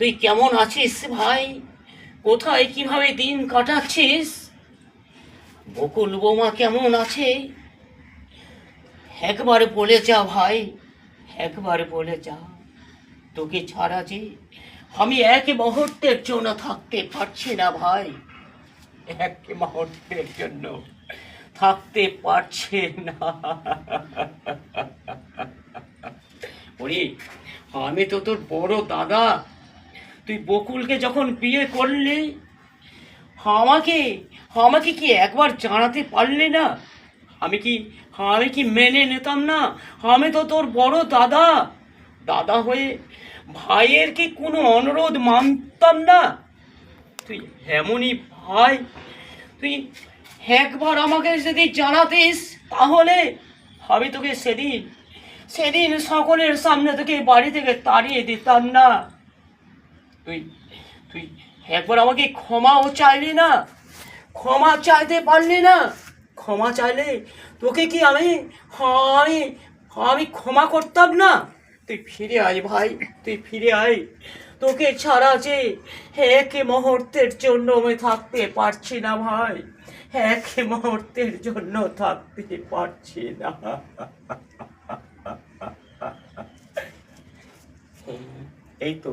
তুই কেমন আছিস ভাই? কোথায় কিভাবে দিন কাটাচ্ছিস? বকুল বৌমা কেমন আছে? একবার বলে যা ভাই, একবার বলে যা। তোকে ছাড়া যে আমি এক মুহূর্তের জন্য থাকতে পারছি না ভাই, এক মুহূর্তের জন্য থাকতে পারছে না। ওরে, আমি তো তোর বড় দাদা। তুই বকুলকে যখন বিয়ে করলি, আমাকে আমাকে কি একবার জানাতে পারলি না? আমি কি আমি কি মেনে নিতাম না? আমি তো তোর বড় দাদা। দাদা হয়ে ভাইয়ের কি কোনো অনুরোধ মানতাম না? তুই এমনই ভাই, তুই একবার আমাকে যদি জানাতিস, তাহলে আমি তোকে সেদিন সেদিন সকলের সামনে থেকে বাড়ি থেকে তাড়িয়ে দিতাম না। তুই তুই একবার আমাকে ক্ষমাও চাইলি না, ক্ষমা চাইতে পারলি না। ক্ষমা চাইলে তোকে কি আমি আমি ক্ষমা করতাম না? তুই ফিরে আয় ভাই, তুই ফিরে আয়। তোকে ছাড়া যে এক মুহূর্তের জন্য আমি থাকতে পারছি না ভাই, এক মুহূর্তের জন্য থাকতে পারছি না। এই তো,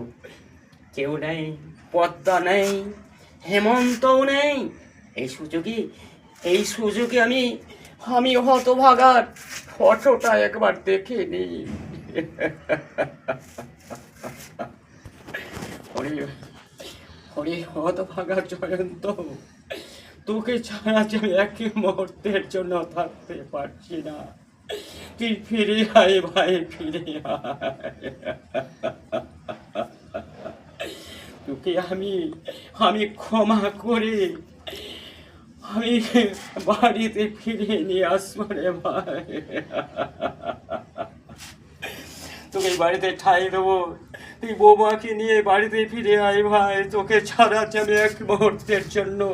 কেউ নেই, পদ্মা নেই, হেমন্তও নেই। এই সুযোগে আমি আমি হতভাগার ফটোটা একবার দেখে নিই। ওরে ওরে হতভাগার জয়ন্ত, তোকে ছাড়া যে আমি এক মুহূর্তের জন্য থাকতে পারছি না। তুই ফিরে আয় ভাই, ফিরে আয়। তোকে আমি ক্ষমা করে আমি বাড়িতে ফিরে নিয়ে আসবো রে ভাই। তোকে বাড়িতে ঠাই দেবো, তুই বৌমাকে নিয়ে বাড়িতে ফিরে আয় ভাই। তোকে ছাড়া যে আমি এক মুহূর্তের জন্য